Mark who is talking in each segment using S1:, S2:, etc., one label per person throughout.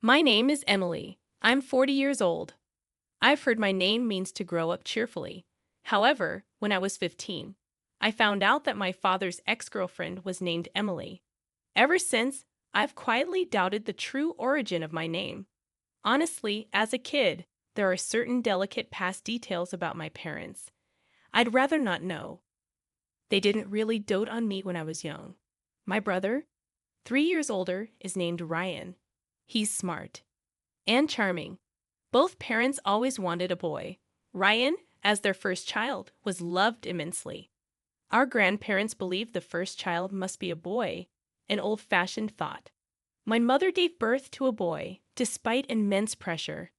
S1: My name is Emily. I'm 40 years old. I've heard my name means to grow up cheerfully. However, when I was 15, I found out that my father's ex-girlfriend was named Emily. Ever since, I've quietly doubted the true origin of my name. Honestly, as a kid, there are certain delicate past details about my parents I'd rather not know. They didn't really dote on me when I was young. My brother, 3 years older, is named Ryan. He's smart and charming. Both parents always wanted a boy. Ryan, as their first child, was loved immensely. Our grandparents believed the first child must be a boy, an old-fashioned thought. My mother gave birth to a boy, despite immense pressure.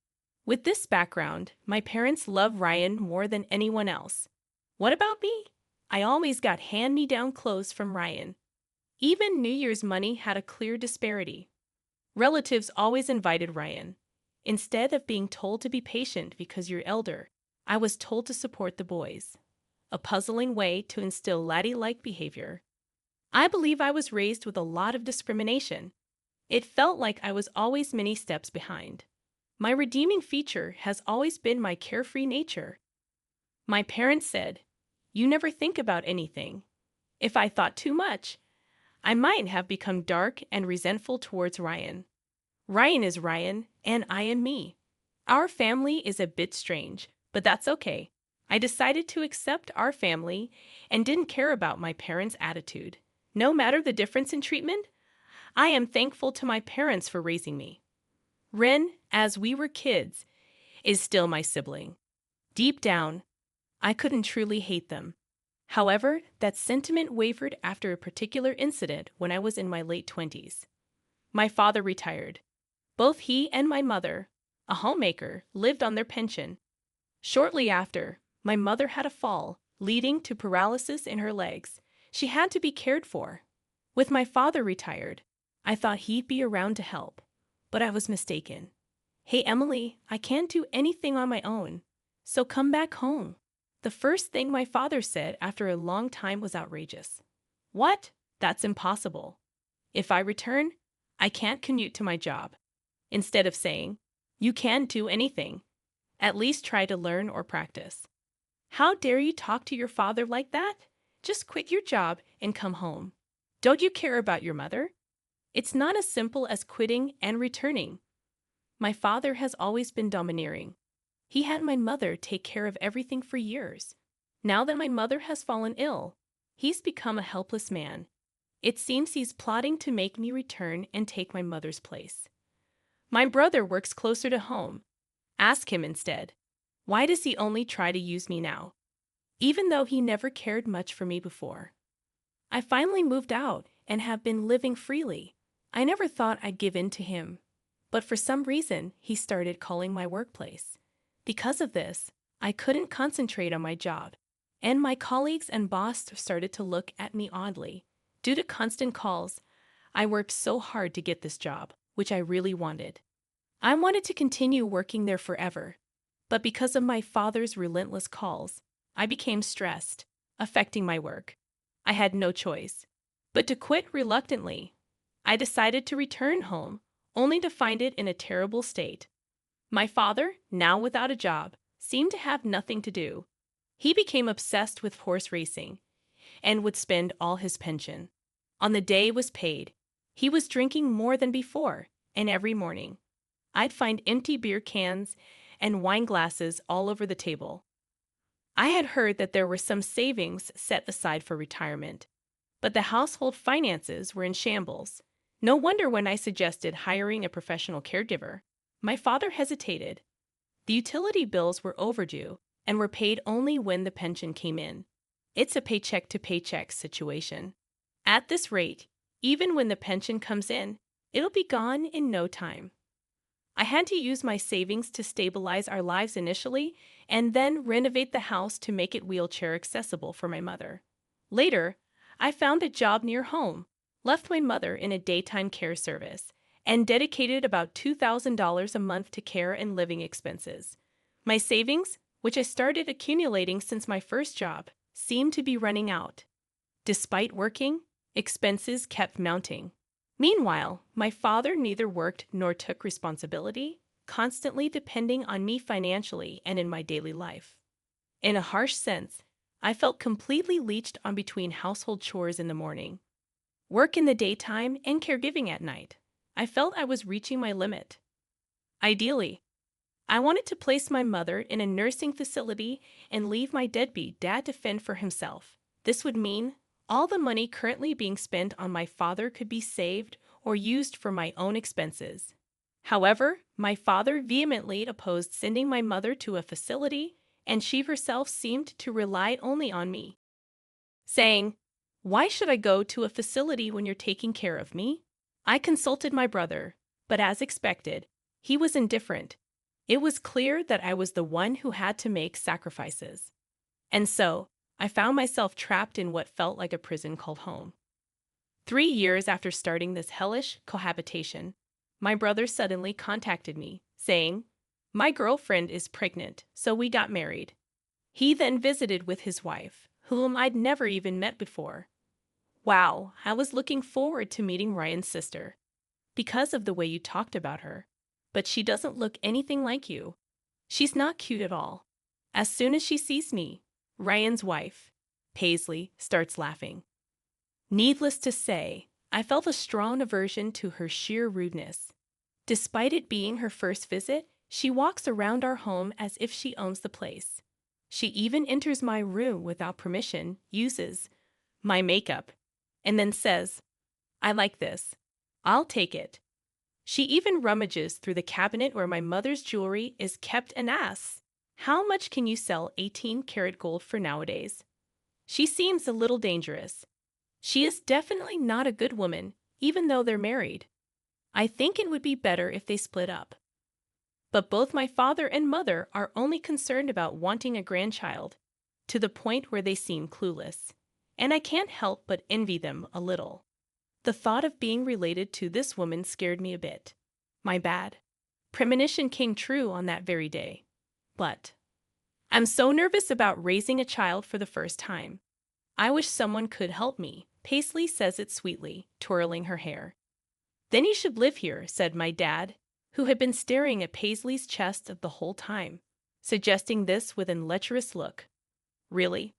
S1: With this background, my parents love Ryan more than anyone else. What about me? I always got hand-me-down clothes from Ryan. Even New Year's money had a clear disparity. Relatives always invited Ryan. Instead of being told to be patient because you're elder, I was told to support the boys. A puzzling way to instill laddie-like behavior. I believe I was raised with a lot of discrimination. It felt like I was always many steps behind. My redeeming feature has always been my carefree nature. My parents said, "You never think about anything." If I thought too much, I might have become dark and resentful towards Ryan. Ryan is Ryan, and I am me. Our family is a bit strange, but that's okay. I decided to accept our family and didn't care about my parents' attitude. No matter the difference in treatment, I am thankful to my parents for raising me. Ren, as we were kids, is still my sibling. Deep down, I couldn't truly hate them. However, that sentiment wavered after a particular incident when I was in my late 20s. My father retired. Both he and my mother, a homemaker, lived on their pension. Shortly after, my mother had a fall, leading to paralysis in her legs. She had to be cared for. With my father retired, I thought he'd be around to help, but I was mistaken. "Hey, Emily, I can't do anything on my own, so come back home." The first thing my father said after a long time was outrageous. "What? That's impossible. If I return, I can't commute to my job." Instead of saying, "You can't do anything. At least try to learn or practice." How dare you talk to your father like that? Just quit your job and come home. Don't you care about your mother? It's not as simple as quitting and returning. My father has always been domineering. He had my mother take care of everything for years. Now that my mother has fallen ill, he's become a helpless man. It seems he's plotting to make me return and take my mother's place. My brother works closer to home. Ask him instead. Why does he only try to use me now? Even though he never cared much for me before. I finally moved out and have been living freely. I never thought I'd give in to him. But for some reason, he started calling my workplace. Because of this, I couldn't concentrate on my job, and my colleagues and boss started to look at me oddly. Due to constant calls, I worked so hard to get this job, which I really wanted. I wanted to continue working there forever, but because of my father's relentless calls, I became stressed, affecting my work. I had no choice but to quit reluctantly. I decided to return home, only to find it in a terrible state. My father, now without a job, seemed to have nothing to do. He became obsessed with horse racing and would spend all his pension. On the day it was paid, he was drinking more than before, and every morning, I'd find empty beer cans and wine glasses all over the table. I had heard that there were some savings set aside for retirement, but the household finances were in shambles. No wonder when I suggested hiring a professional caregiver, my father hesitated. The utility bills were overdue and were paid only when the pension came in. It's a paycheck-to-paycheck situation. At this rate, even when the pension comes in, it'll be gone in no time. I had to use my savings to stabilize our lives initially and then renovate the house to make it wheelchair accessible for my mother. Later, I found a job near home, left my mother in a daytime care service, and dedicated about $2,000 a month to care and living expenses. My savings, which I started accumulating since my first job, seemed to be running out. Despite working, expenses kept mounting. Meanwhile, my father neither worked nor took responsibility, constantly depending on me financially and in my daily life. In a harsh sense, I felt completely leeched on between household chores in the morning, work in the daytime, and caregiving at night. I felt I was reaching my limit. Ideally, I wanted to place my mother in a nursing facility and leave my deadbeat dad to fend for himself. This would mean all the money currently being spent on my father could be saved or used for my own expenses. However, my father vehemently opposed sending my mother to a facility, and she herself seemed to rely only on me, saying, "Why should I go to a facility when you're taking care of me?" I consulted my brother, but as expected, he was indifferent. It was clear that I was the one who had to make sacrifices. And so, I found myself trapped in what felt like a prison called home. 3 years after starting this hellish cohabitation, my brother suddenly contacted me, saying, "My girlfriend is pregnant, so we got married." He then visited with his wife, whom I'd never even met before. Wow, I was looking forward to meeting Ryan's sister, because of the way you talked about her. But she doesn't look anything like you. She's not cute at all. As soon as she sees me, Ryan's wife, Paisley, starts laughing. Needless to say, I felt a strong aversion to her sheer rudeness. Despite it being her first visit, she walks around our home as if she owns the place. She even enters my room without permission, uses my makeup, and then says, "I like this. I'll take it." She even rummages through the cabinet where my mother's jewelry is kept and asks, "How much can you sell 18-karat gold for nowadays?" She seems a little dangerous. She is definitely not a good woman, even though they're married. I think it would be better if they split up. But both my father and mother are only concerned about wanting a grandchild, to the point where they seem clueless. And I can't help but envy them a little. The thought of being related to this woman scared me a bit. My bad. Premonition came true on that very day. But I'm so nervous about raising a child for the first time. I wish someone could help me. Paisley says it sweetly, twirling her hair. "Then you should live here," said my dad, who had been staring at Paisley's chest the whole time, suggesting this with an lecherous look. "Really?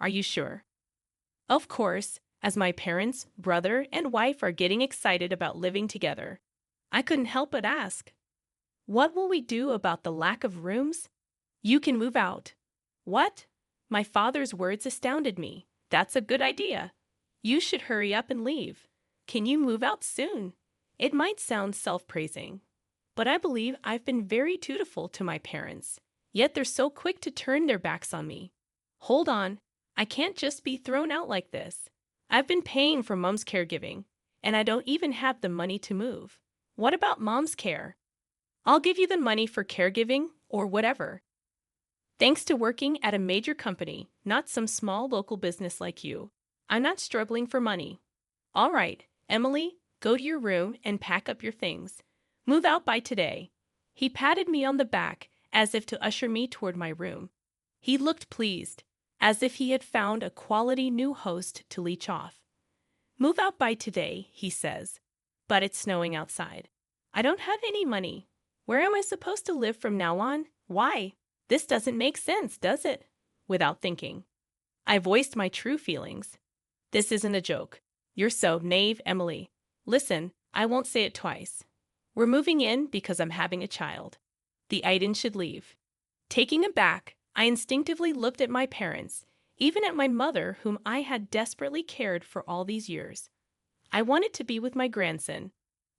S1: Are you sure?" Of course, as my parents, brother, and wife are getting excited about living together, I couldn't help but ask, "What will we do about the lack of rooms?" "You can move out." "What?" My father's words astounded me. "That's a good idea. You should hurry up and leave. Can you move out soon?" It might sound self-praising, but I believe I've been very dutiful to my parents, yet they're so quick to turn their backs on me. Hold on, I can't just be thrown out like this. I've been paying for Mom's caregiving, and I don't even have the money to move. What about Mom's care? "I'll give you the money for caregiving or whatever. Thanks to working at a major company, not some small local business like you, I'm not struggling for money." "All right, Emily, go to your room and pack up your things. Move out by today." He patted me on the back as if to usher me toward my room. He looked pleased, as if he had found a quality new host to leech off. "Move out by today," he says, "but it's snowing outside. I don't have any money. Where am I supposed to live from now on? Why? This doesn't make sense, does it?" Without thinking, I voiced my true feelings. "This isn't a joke. You're so naive, Emily. Listen, I won't say it twice. We're moving in because I'm having a child. The Aiden should leave." Taken aback, I instinctively looked at my parents, even at my mother, whom I had desperately cared for all these years. I wanted to be with my grandson.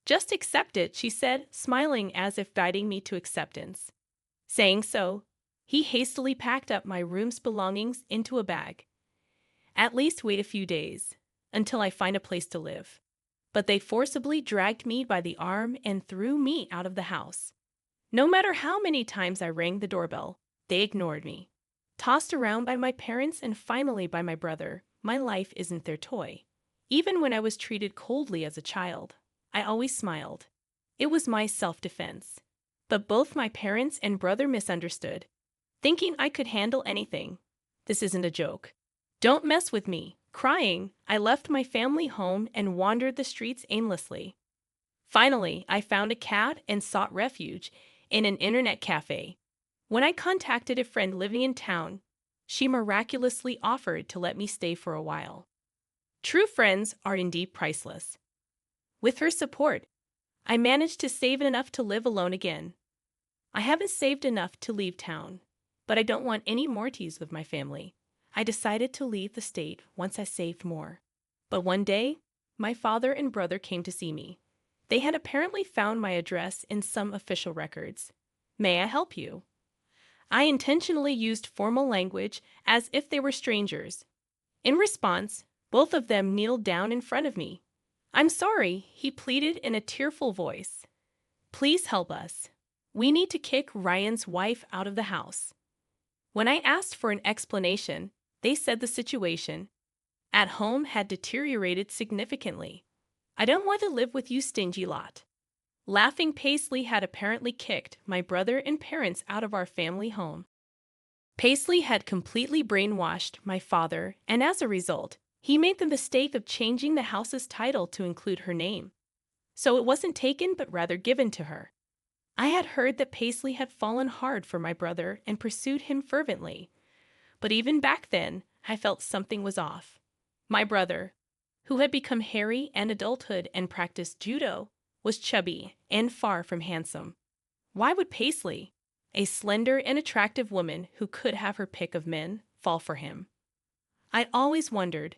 S1: "Just accept it," she said, smiling as if guiding me to acceptance. Saying so, he hastily packed up my room's belongings into a bag. "At least wait a few days, until I find a place to live." But they forcibly dragged me by the arm and threw me out of the house. No matter how many times I rang the doorbell, they ignored me. Tossed around by my parents and finally by my brother, my life isn't their toy. Even when I was treated coldly as a child, I always smiled. It was my self-defense. But both my parents and brother misunderstood, thinking I could handle anything. "This isn't a joke. Don't mess with me. Crying, I left my family home and wandered the streets aimlessly. Finally, I found a cab and sought refuge in an internet cafe. When I contacted a friend living in town, she miraculously offered to let me stay for a while. True friends are indeed priceless. With her support, I managed to save enough to live alone again. I haven't saved enough to leave town, but I don't want any more teas with my family. I decided to leave the state once I saved more. But one day, my father and brother came to see me. They had apparently found my address in some official records. May I help you? I intentionally used formal language as if they were strangers. In response, both of them kneeled down in front of me. I'm sorry, he pleaded in a tearful voice. Please help us. We need to kick Ryan's wife out of the house. When I asked for an explanation, they said the situation at home had deteriorated significantly. I don't want to live with you stingy lot. Laughing, Paisley had apparently kicked my brother and parents out of our family home. Paisley had completely brainwashed my father, and as a result, he made the mistake of changing the house's title to include her name. So it wasn't taken but rather given to her. I had heard that Paisley had fallen hard for my brother and pursued him fervently. But even back then, I felt something was off. My brother, who had become hairy in adulthood and practiced judo, was chubby and far from handsome. Why would Paisley, a slender and attractive woman who could have her pick of men, fall for him? I always wondered.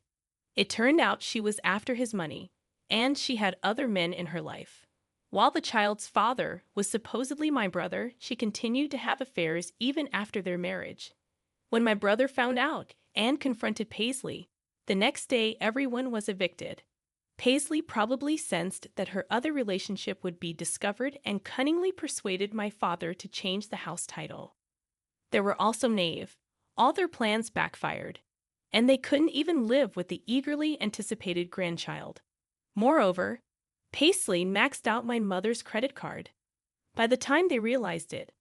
S1: It turned out she was after his money, and she had other men in her life. While the child's father was supposedly my brother, she continued to have affairs even after their marriage. When my brother found out and confronted Paisley, the next day everyone was evicted. Paisley probably sensed that her other relationship would be discovered and cunningly persuaded my father to change the house title. They were also naive. All their plans backfired, and they couldn't even live with the eagerly anticipated grandchild. Moreover, Paisley maxed out my mother's credit card. By the time they realized it,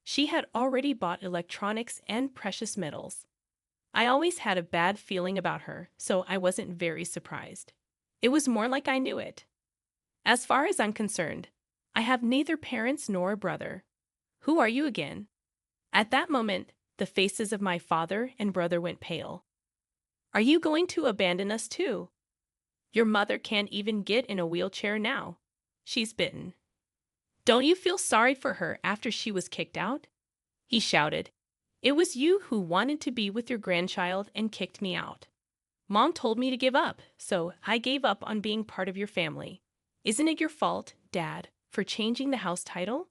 S1: she had already bought electronics and precious metals. I always had a bad feeling about her, so I wasn't very surprised. It was more like I knew it. As far as I'm concerned, I have neither parents nor a brother. Who are you again? At that moment, the faces of my father and brother went pale. Are you going to abandon us too? Your mother can't even get in a wheelchair now. She's bitten. Don't you feel sorry for her after she was kicked out? He shouted. It was you who wanted to be with your grandchild and kicked me out. Mom told me to give up, so I gave up on being part of your family. Isn't it your fault, Dad, for changing the house title?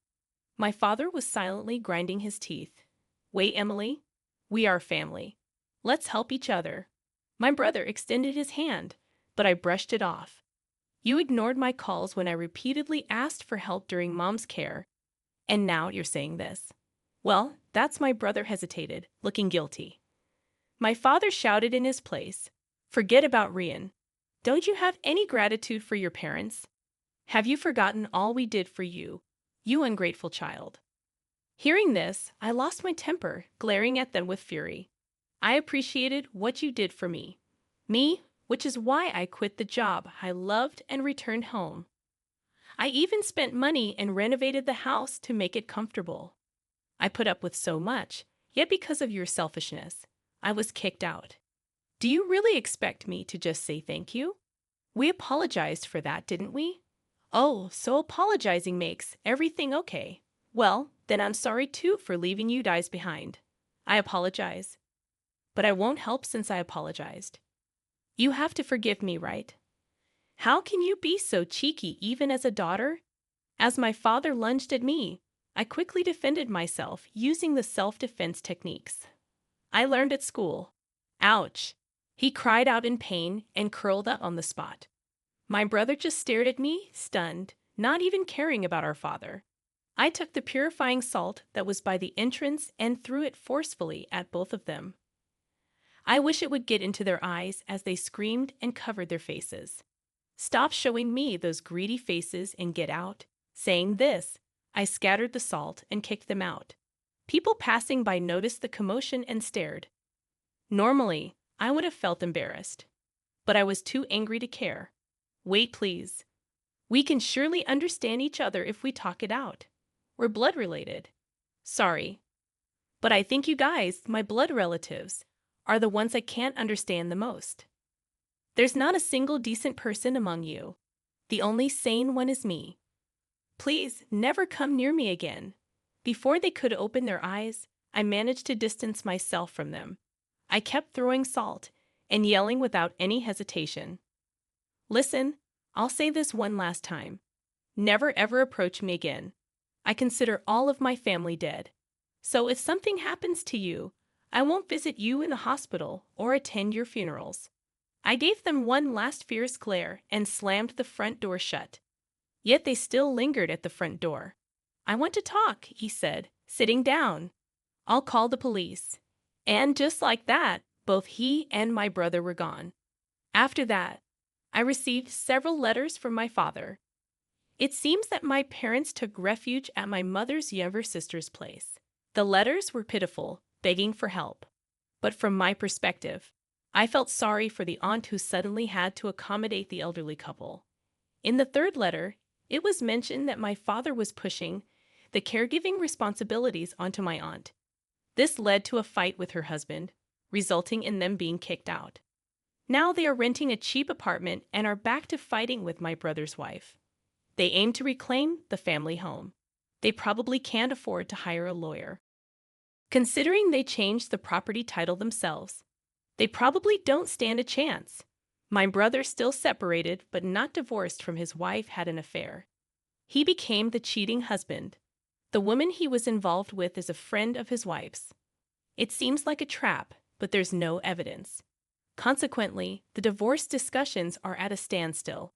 S1: My father was silently grinding his teeth. Wait, Emily. We are family. Let's help each other. My brother extended his hand, but I brushed it off. You ignored my calls when I repeatedly asked for help during Mom's care, and now you're saying this. Well, that's my brother hesitated, looking guilty. My father shouted in his place. Forget about Rian. Don't you have any gratitude for your parents? Have you forgotten all we did for you, you ungrateful child? Hearing this, I lost my temper, glaring at them with fury. I appreciated what you did for me. Me, which is why I quit the job I loved and returned home. I even spent money and renovated the house to make it comfortable. I put up with so much, yet because of your selfishness, I was kicked out. Do you really expect me to just say thank you? We apologized for that, didn't we? Oh, so apologizing makes everything okay. Well, then I'm sorry too for leaving you guys behind. I apologize. But I won't help since I apologized. You have to forgive me, right? How can you be so cheeky even as a daughter? As my father lunged at me, I quickly defended myself using the self-defense techniques I learned at school. Ouch! He cried out in pain and curled up on the spot. My brother just stared at me, stunned, not even caring about our father. I took the purifying salt that was by the entrance and threw it forcefully at both of them. I wish it would get into their eyes as they screamed and covered their faces. Stop showing me those greedy faces and get out. Saying this, I scattered the salt and kicked them out. People passing by noticed the commotion and stared. Normally, I would have felt embarrassed. but I was too angry to care. Wait, please. We can surely understand each other if we talk it out. We're blood related. Sorry, but I think you guys, my blood relatives, are the ones I can't understand the most. There's not a single decent person among you. The only sane one is me. Please never come near me again. Before they could open their eyes, I managed to distance myself from them. I kept throwing salt and yelling without any hesitation. Listen, I'll say this one last time. Never ever approach me again. I consider all of my family dead. So if something happens to you, I won't visit you in the hospital or attend your funerals. I gave them one last fierce glare and slammed the front door shut. Yet they still lingered at the front door. I want to talk, he said, sitting down. I'll call the police. And just like that, both he and my brother were gone. After that, I received several letters from my father. It seems that my parents took refuge at my mother's younger sister's place. The letters were pitiful, begging for help. But from my perspective, I felt sorry for the aunt who suddenly had to accommodate the elderly couple. In the third letter, it was mentioned that my father was pushing the caregiving responsibilities onto my aunt. This led to a fight with her husband, resulting in them being kicked out. Now they are renting a cheap apartment and are back to fighting with my brother's wife. They aim to reclaim the family home. They probably can't afford to hire a lawyer. Considering they changed the property title themselves, they probably don't stand a chance. My brother, still separated but not divorced from his wife, had an affair. He became the cheating husband. The woman he was involved with is a friend of his wife's. It seems like a trap, but there's no evidence. Consequently, the divorce discussions are at a standstill.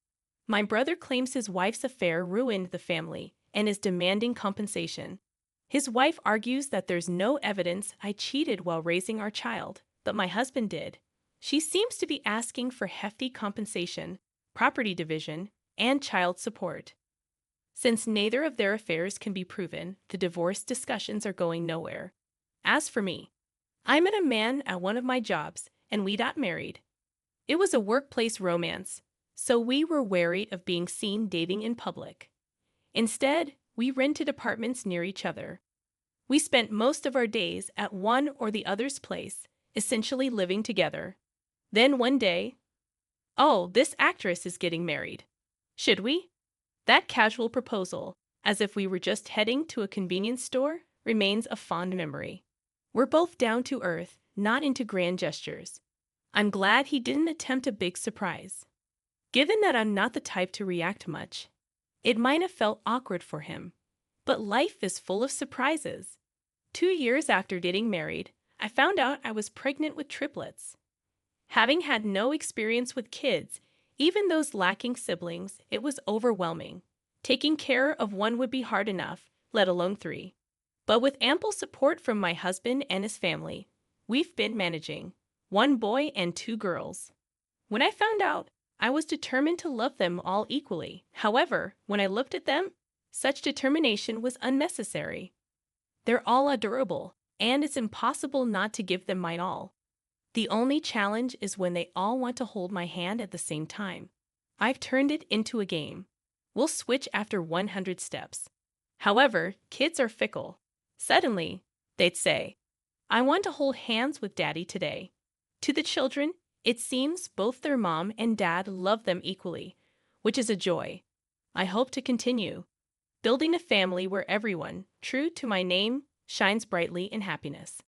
S1: My brother claims his wife's affair ruined the family and is demanding compensation. His wife argues that there's no evidence I cheated while raising our child, but my husband did. She seems to be asking for hefty compensation, property division, and child support. Since neither of their affairs can be proven, the divorce discussions are going nowhere. As for me, I met a man at one of my jobs, and we got married. It was a workplace romance, so we were wary of being seen dating in public. Instead, we rented apartments near each other. We spent most of our days at one or the other's place, essentially living together. Then one day, oh, this actress is getting married. Should we? That casual proposal, as if we were just heading to a convenience store, remains a fond memory. We're both down to earth, not into grand gestures. I'm glad he didn't attempt a big surprise. Given that I'm not the type to react much, it might have felt awkward for him. But life is full of surprises. 2 years after getting married, I found out I was pregnant with triplets. Having had no experience with kids, even those lacking siblings, it was overwhelming. Taking care of one would be hard enough, let alone 3. But with ample support from my husband and his family, we've been managing 1 boy and 2 girls. When I found out, I was determined to love them all equally. However, when I looked at them, such determination was unnecessary. They're all adorable, and it's impossible not to give them mine all. The only challenge is when they all want to hold my hand at the same time. I've turned it into a game. We'll switch after 100 steps. However, kids are fickle. Suddenly, they'd say, I want to hold hands with Daddy today. To the children, it seems both their mom and dad love them equally, which is a joy. I hope to continue building a family where everyone, true to my name, shines brightly in happiness.